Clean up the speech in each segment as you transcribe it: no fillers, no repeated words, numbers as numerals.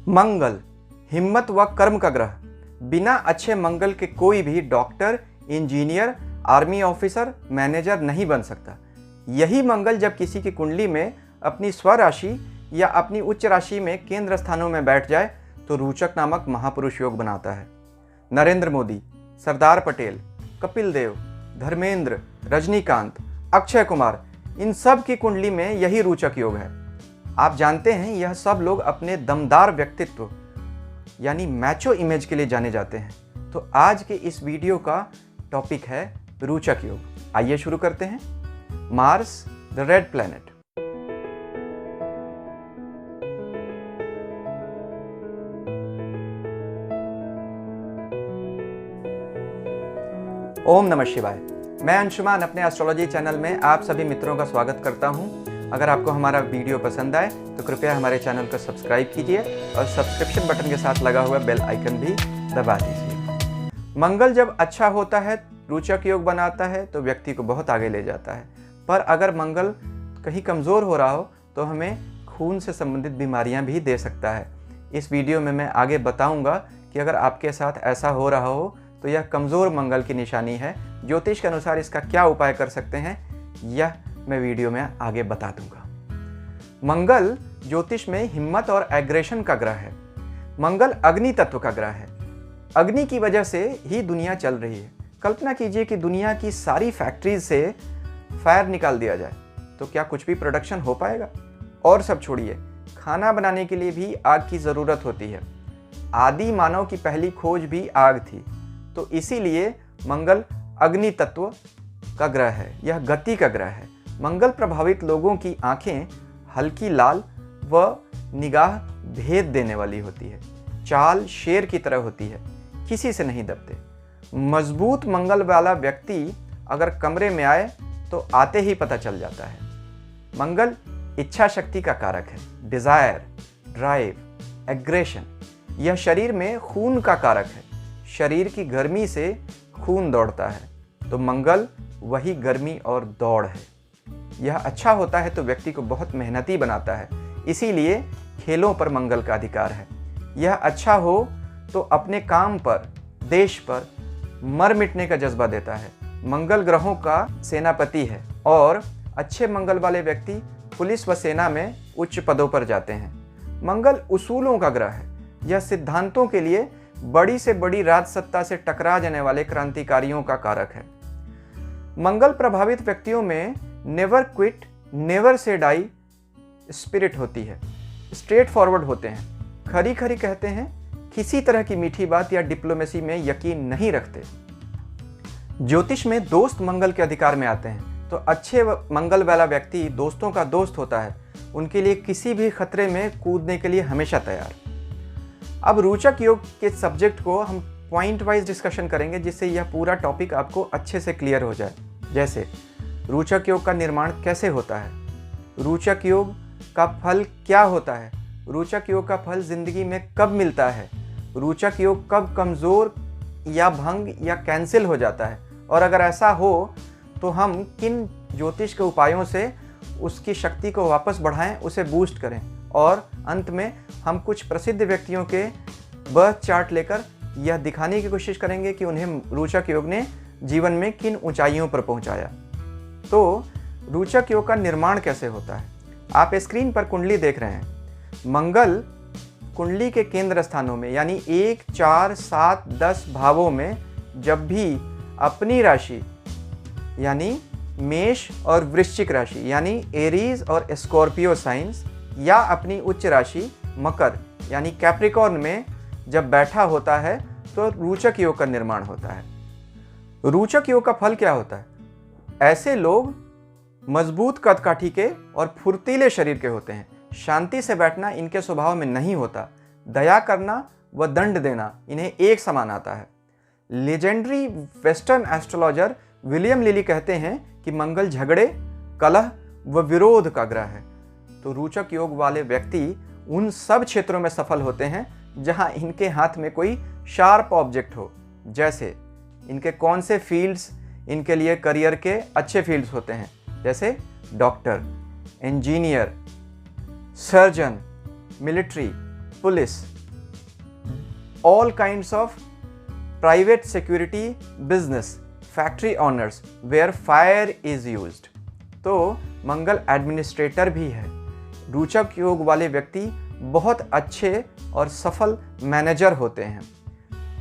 मंगल, हिम्मत व कर्म का ग्रह। बिना अच्छे मंगल के कोई भी doctor, engineer, army officer, manager नहीं बन सकता। यही मंगल जब किसी की कुंडली में अपनी स्वराशि या अपनी उच्च राशि में केंद्र स्थानों में बैठ जाए तो रोचक नामक महापुरुष योग बनाता है। नरेंद्र मोदी, सरदार पटेल, कपिल देव, धर्मेंद्र, रजनीकांत, अक्षय कुमार, इन सब की कुंडली में यही रोचक योग है। आप जानते हैं यह सब लोग अपने दमदार व्यक्तित्व यानी मैचो इमेज के लिए जाने जाते हैं। तो आज के इस वीडियो का टॉपिक है रोचक योग। आइए शुरू करते हैं। Mars the red planet. ओम नमः शिवाय। मैं अंशुमान अपने एस्ट्रोलॉजी चैनल में आप सभी मित्रों का स्वागत करता हूं। अगर आपको हमारा वीडियो पसंद आए तो कृपया हमारे चैनल को सब्सक्राइब कीजिए और सब्सक्रिप्शन बटन के साथ लगा हुआ बेल आइकन भी दबा दीजिए। मंगल जब अच्छा होता है, रोचक योग बनाता है तो व्यक्ति को बहुत आगे ले जाता है। पर अगर मंगल कहीं कमज़ोर हो रहा हो तो हमें खून से संबंधित बीमारियां भी दे सकता है। इस वीडियो में मैं आगे बताऊंगा कि अगर आपके साथ ऐसा हो रहा हो तो यह कमज़ोर मंगल की निशानी है। ज्योतिष के अनुसार इसका क्या उपाय कर सकते हैं यह मैं वीडियो में आगे बता दूंगा। मंगल ज्योतिष में हिम्मत और एग्रेशन का ग्रह है। मंगल अग्नि तत्व का ग्रह है। अग्नि की वजह से ही दुनिया चल रही है। कल्पना कीजिए कि दुनिया की सारी फैक्ट्रीज से फायर निकाल दिया जाए तो क्या कुछ भी प्रोडक्शन हो पाएगा? और सब छोड़िए, खाना बनाने के लिए भी आग की ज़रूरत होती है। आदि मानव की पहली खोज भी आग थी। तो इसीलिए मंगल अग्नि तत्व का ग्रह है। यह गति का ग्रह है। मंगल प्रभावित लोगों की आंखें हल्की लाल व निगाह भेद देने वाली होती है। चाल शेर की तरह होती है, किसी से नहीं दबते। मजबूत मंगल वाला व्यक्ति अगर कमरे में आए तो आते ही पता चल जाता है। मंगल इच्छा शक्ति का कारक है। Desire, drive, aggression. यह शरीर में खून का कारक है। शरीर की गर्मी से खून दौड़ता है तो मंगल वही गर्मी और दौड़ है। यह अच्छा होता है तो व्यक्ति को बहुत मेहनती बनाता है। इसीलिए खेलों पर मंगल का अधिकार है। यह अच्छा हो तो अपने काम पर, देश पर मर मिटने का जज्बा देता है। मंगल ग्रहों का सेनापति है और अच्छे मंगल वाले व्यक्ति पुलिस व सेना में उच्च पदों पर जाते हैं। मंगल उसूलों का ग्रह है। यह सिद्धांतों के लिए बड़ी से बड़ी राजसत्ता से टकरा जाने वाले क्रांतिकारियों का कारक है। मंगल प्रभावित व्यक्तियों में never quit, never say die spirit होती है। स्ट्रेट फॉरवर्ड होते हैं, खरी खरी कहते हैं, किसी तरह की मीठी बात या डिप्लोमेसी में यकीन नहीं रखते। ज्योतिष में दोस्त मंगल के अधिकार में आते हैं तो अच्छे मंगल वाला व्यक्ति दोस्तों का दोस्त होता है। उनके लिए किसी भी खतरे में कूदने के लिए हमेशा तैयार। अब रोचक योग के सब्जेक्ट को हम पॉइंट वाइज डिस्कशन करेंगे जिससे यह पूरा टॉपिक आपको अच्छे से क्लियर हो जाए। जैसे रोचक योग का निर्माण कैसे होता है, रोचक योग का फल क्या होता है, रोचक योग का फल जिंदगी में कब मिलता है, रोचक योग कब कमज़ोर या भंग या कैंसिल हो जाता है, और अगर ऐसा हो तो हम किन ज्योतिष के उपायों से उसकी शक्ति को वापस बढ़ाएं, उसे बूस्ट करें। और अंत में हम कुछ प्रसिद्ध व्यक्तियों के बर्थ चार्ट लेकर यह दिखाने की कोशिश करेंगे कि उन्हें रोचक योग ने जीवन में किन ऊंचाइयों पर पहुंचाया। तो रोचक योग का निर्माण कैसे होता है? आप स्क्रीन पर कुंडली देख रहे हैं। मंगल कुंडली के केंद्र स्थानों में यानी 1, 4, 7, 10 भावों में जब भी अपनी राशि यानी मेष और वृश्चिक राशि यानी एरीज और स्कॉर्पियो साइंस या अपनी उच्च राशि मकर यानी कैप्रिकॉर्न में जब बैठा होता है तो रोचक योग का निर्माण होता है। रोचक योग का फल क्या होता है? ऐसे लोग मजबूत कदकाठी के और फुर्तीले शरीर के होते हैं। शांति से बैठना इनके स्वभाव में नहीं होता। दया करना व दंड देना इन्हें एक समान आता है। Legendary western astrologer William lily कहते हैं कि मंगल झगड़े, कलह व विरोध का ग्रह है। तो रोचक योग वाले व्यक्ति उन सब क्षेत्रों में सफल होते हैं जहां इनके हाथ में कोई शार्प ऑब्जेक्ट हो। जैसे इनके कौन से फील्ड्स इनके लिए करियर के अच्छे फील्ड्स होते हैं, जैसे doctor, engineer, surgeon, military, police, all kinds of private security business, factory owners where fire is used। तो मंगल एडमिनिस्ट्रेटर भी है। रोचक योग वाले व्यक्ति बहुत अच्छे और सफल मैनेजर होते हैं।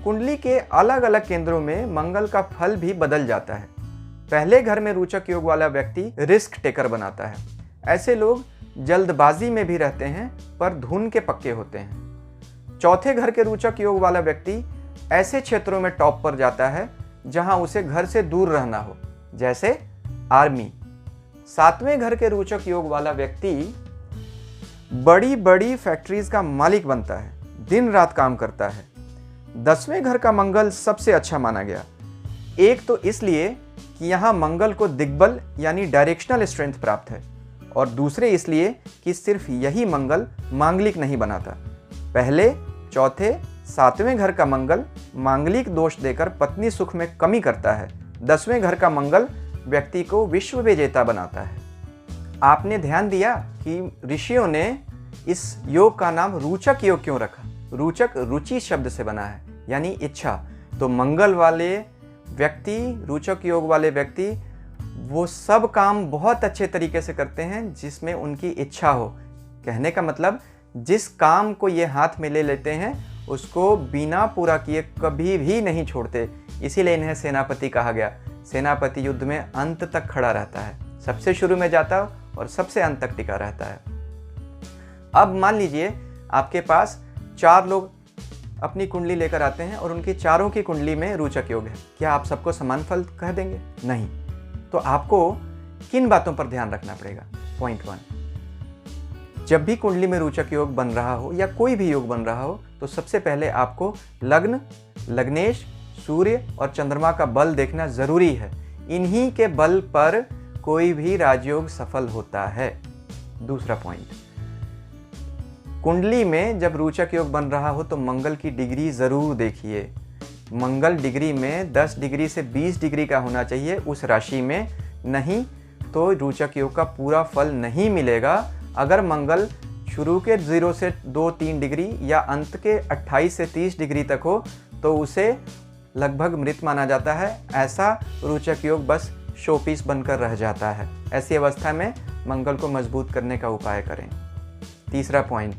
कुंडली के अलग अलग केंद्रों में मंगल का फल भी बदल जाता है। पहले घर में रोचक योग वाला व्यक्ति रिस्क टेकर बनाता है। ऐसे लोग जल्दबाजी में भी रहते हैं पर धुन के पक्के होते हैं। चौथे घर के रोचक योग वाला व्यक्ति ऐसे क्षेत्रों में टॉप पर जाता है जहां उसे घर से दूर रहना हो, जैसे आर्मी। सातवें घर के रोचक योग वाला व्यक्ति बड़ी बड़ी फैक्ट्रीज का मालिक बनता है, दिन रात काम करता है। 10वें घर का मंगल सबसे अच्छा माना गया। एक तो इसलिए कि यहाँ मंगल को दिग्बल यानी डायरेक्शनल स्ट्रेंथ प्राप्त है, और दूसरे इसलिए कि सिर्फ यही मंगल मांगलिक नहीं बनाता। पहले, चौथे, 7वें घर का मंगल मांगलिक दोष देकर पत्नी सुख में कमी करता है। 10वें घर का मंगल व्यक्ति को विश्व विजेता बनाता है। आपने ध्यान दिया कि ऋषियों ने इस योग का नाम रोचक योग क्यों रखा? रोचक रुचि शब्द से बना है, यानी इच्छा। तो मंगल वाले व्यक्ति, रोचक योग वाले व्यक्ति, वो सब काम बहुत अच्छे तरीके से करते हैं जिसमें उनकी इच्छा हो। कहने का मतलब, जिस काम को ये हाथ में ले लेते हैं उसको बिना पूरा किए कभी भी नहीं छोड़ते। इसीलिए इन्हें सेनापति कहा गया। सेनापति युद्ध में अंत तक खड़ा रहता है, सबसे शुरू में जाता और सबसे अंत तक टिका रहता है। अब मान लीजिए आपके पास 4 लोग अपनी कुंडली लेकर आते हैं और उनकी चारों की कुंडली में रोचक योग है। क्या आप सबको समान फल कह देंगे? नहीं। तो आपको किन बातों पर ध्यान रखना पड़ेगा? पॉइंट 1, जब भी कुंडली में रोचक योग बन रहा हो या कोई भी योग बन रहा हो तो सबसे पहले आपको लग्न, लग्नेश, सूर्य और चंद्रमा का बल देखना जरूरी है। इन्हीं के बल पर कोई भी राजयोग सफल होता है। दूसरा पॉइंट, कुंडली में जब रोचक योग बन रहा हो तो मंगल की डिग्री जरूर देखिए। मंगल डिग्री में 10 डिग्री से 20 डिग्री का होना चाहिए उस राशि में, नहीं तो रोचक योग का पूरा फल नहीं मिलेगा। अगर मंगल शुरू के 0 से 2-3 डिग्री या अंत के 28 से 30 डिग्री तक हो तो उसे लगभग मृत माना जाता है। ऐसा रोचक योग बस शोपीस बनकर रह जाता है। ऐसी अवस्था में मंगल को मजबूत करने का उपाय करें। तीसरा पॉइंट,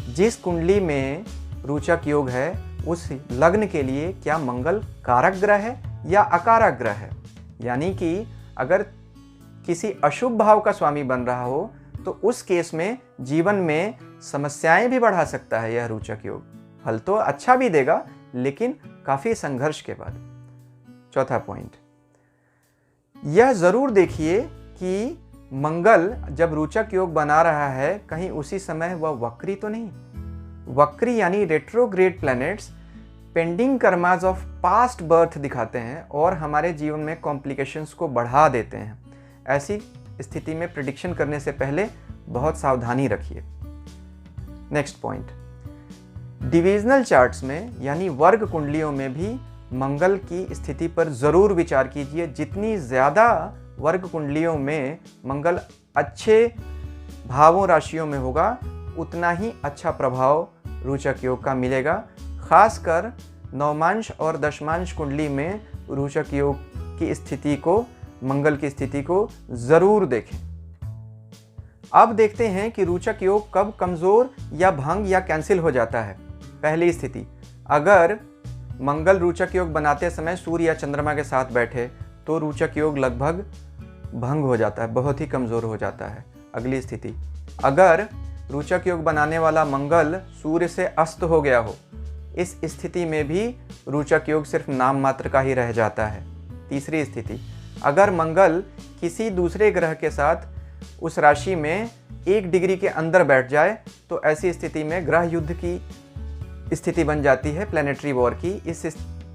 जिस कुंडली में रोचक योग है उस लग्न के लिए क्या मंगल कारक ग्रह है या अकारक ग्रह है? यानी कि अगर किसी अशुभ भाव का स्वामी बन रहा हो तो उस केस में जीवन में समस्याएं भी बढ़ा सकता है यह रोचक योग। फल तो अच्छा भी देगा लेकिन काफी संघर्ष के बाद। चौथा पॉइंट, यह जरूर देखिए कि मंगल जब रोचक योग बना रहा है कहीं उसी समय वह वक्री तो नहीं। वक्री यानी retrograde planets pending karmas of past birth दिखाते हैं और हमारे जीवन में कॉम्प्लिकेशंस को बढ़ा देते हैं। ऐसी स्थिति में प्रिडिक्शन करने से पहले बहुत सावधानी रखिए। नेक्स्ट पॉइंट, डिविजनल चार्ट्स में यानी वर्ग कुंडलियों में भी मंगल की स्थिति पर जरूर विचार कीजिए। जितनी ज़्यादा वर्ग कुंडलियों में मंगल अच्छे भावों राशियों में होगा उतना ही अच्छा प्रभाव रोचक योग का मिलेगा। खासकर नवमांश और दशमांश कुंडली में रोचक योग की स्थिति को, मंगल की स्थिति को जरूर देखें। अब देखते हैं कि रोचक योग कब कमजोर या भंग या कैंसिल हो जाता है। पहली स्थिति, अगर मंगल रोचक योग बनाते समय सूर्य या चंद्रमा के साथ बैठे तो रोचक योग लगभग भंग हो जाता है, बहुत ही कमजोर हो जाता है। अगली स्थिति, अगर रोचक योग बनाने वाला मंगल सूर्य से अस्त हो गया हो, इस स्थिति में भी रोचक योग सिर्फ नाम मात्र का ही रह जाता है। तीसरी स्थिति, अगर मंगल किसी दूसरे ग्रह के साथ उस राशि में 1 डिग्री के अंदर बैठ जाए तो ऐसी स्थिति में ग्रह युद्ध की स्थिति बन जाती है, प्लैनेटरी वॉर की।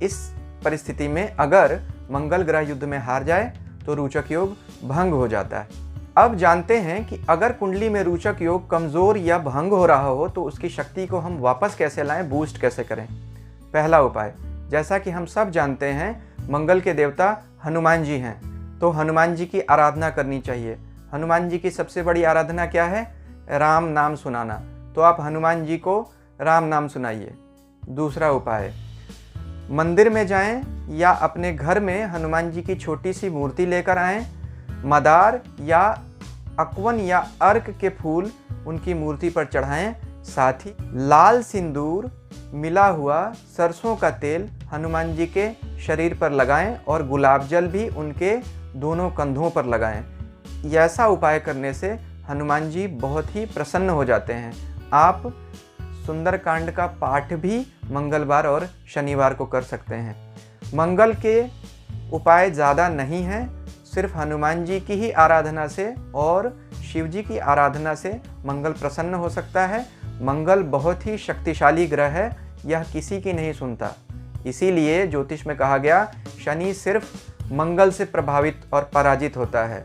इस परिस्थिति में अगर मंगल ग्रह युद्ध में हार जाए तो रोचक योग भंग हो जाता है। अब जानते हैं कि अगर कुंडली में रोचक योग कमजोर या भंग हो रहा हो तो उसकी शक्ति को हम वापस कैसे लाएं, बूस्ट कैसे करें। पहला उपाय, जैसा कि हम सब जानते हैं मंगल के देवता हनुमान जी हैं, तो हनुमान जी की आराधना करनी चाहिए। हनुमान जी की सबसे बड़ी आराधना क्या है? राम नाम सुनाना। तो आप हनुमान जी को राम नाम सुनाइए। दूसरा उपाय, मंदिर में जाएं या अपने घर में हनुमान जी की छोटी सी मूर्ति लेकर आएं। मदार या अकवन या अर्क के फूल उनकी मूर्ति पर चढ़ाएं। साथ ही लाल सिंदूर मिला हुआ सरसों का तेल हनुमान जी के शरीर पर लगाएं और गुलाब जल भी उनके दोनों कंधों पर लगाएं। ऐसा उपाय करने से हनुमान जी बहुत ही प्रसन्न हो जाते हैं। आप सुंदरकांड का पाठ भी मंगलवार और शनिवार को कर सकते हैं। मंगल के उपाय ज़्यादा नहीं हैं, सिर्फ हनुमान जी की ही आराधना से और शिव जी की आराधना से मंगल प्रसन्न हो सकता है। मंगल बहुत ही शक्तिशाली ग्रह है, यह किसी की नहीं सुनता। इसीलिए ज्योतिष में कहा गया शनि सिर्फ मंगल से प्रभावित और पराजित होता है,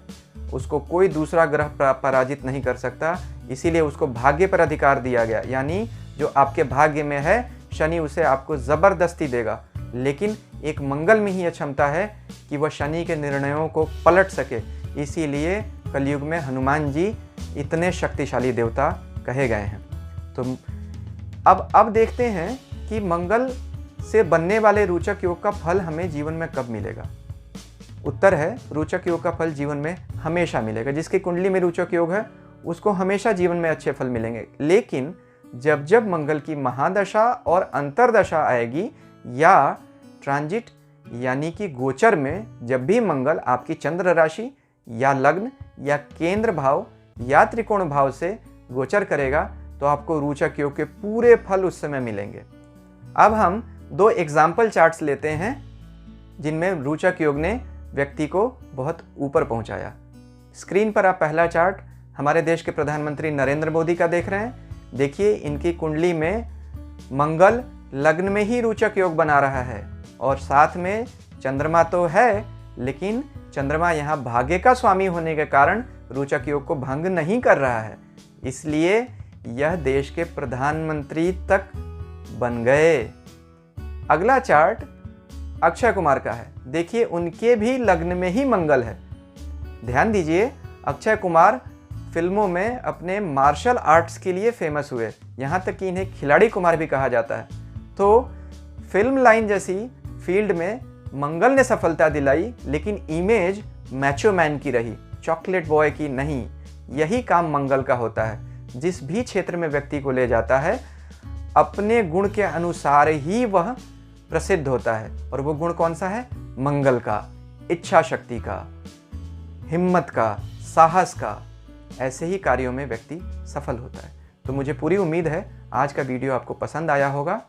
उसको कोई दूसरा ग्रह पराजित नहीं कर सकता। इसीलिए उसको भाग्य पर अधिकार दिया गया, यानी जो आपके भाग्य में है शनि उसे आपको ज़बरदस्ती देगा, लेकिन एक मंगल में ही यह क्षमता है कि वह शनि के निर्णयों को पलट सके। इसीलिए कलयुग में हनुमान जी इतने शक्तिशाली देवता कहे गए हैं। तो अब देखते हैं कि मंगल से बनने वाले रोचक योग का फल हमें जीवन में कब मिलेगा। उत्तर है रोचक योग का फल जीवन में हमेशा मिलेगा। जिसकी कुंडली में रोचक योग है उसको हमेशा जीवन में अच्छे फल मिलेंगे। लेकिन जब जब मंगल की महादशा और अंतरदशा आएगी या ट्रांजिट यानी कि गोचर में जब भी मंगल आपकी चंद्र राशि या लग्न या केंद्र भाव या त्रिकोण भाव से गोचर करेगा तो आपको रोचक योग के पूरे फल उस समय मिलेंगे। अब हम 2 एग्जाम्पल चार्ट्स लेते हैं जिनमें रोचक योग ने व्यक्ति को बहुत ऊपर पहुंचाया। स्क्रीन पर आप पहला चार्ट हमारे देश के प्रधानमंत्री नरेंद्र मोदी का देख रहे हैं। देखिए इनकी कुंडली में मंगल लग्न में ही रोचक योग बना रहा है और साथ में चंद्रमा तो है, लेकिन चंद्रमा यहाँ भाग्य का स्वामी होने के कारण रोचक योग को भंग नहीं कर रहा है। इसलिए यह देश के प्रधानमंत्री तक बन गए। अगला चार्ट अक्षय कुमार का है। देखिए उनके भी लग्न में ही मंगल है। ध्यान दीजिए, अक्षय कुमार फिल्मों में अपने मार्शल आर्ट्स के लिए फेमस हुए, यहाँ तक कि इन्हें खिलाड़ी कुमार भी कहा जाता है। तो फिल्म लाइन जैसी फील्ड में मंगल ने सफलता दिलाई, लेकिन इमेज मैचो मैन की रही, चॉकलेट बॉय की नहीं। यही काम मंगल का होता है, जिस भी क्षेत्र में व्यक्ति को ले जाता है अपने गुण के अनुसार ही वह प्रसिद्ध होता है। और वो गुण कौन सा है? मंगल का, इच्छा शक्ति का, हिम्मत का, साहस का। ऐसे ही कार्यों में व्यक्ति सफल होता है। तो मुझे पूरी उम्मीद है आज का वीडियो आपको पसंद आया होगा।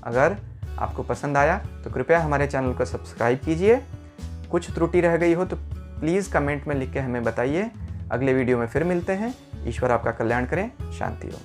अगर आपको पसंद आया तो कृपया हमारे चैनल को सब्सक्राइब कीजिए। कुछ त्रुटि रह गई हो तो प्लीज़ कमेंट में लिख के हमें बताइए। अगले वीडियो में फिर मिलते हैं। ईश्वर आपका कल्याण करें। शांति हो।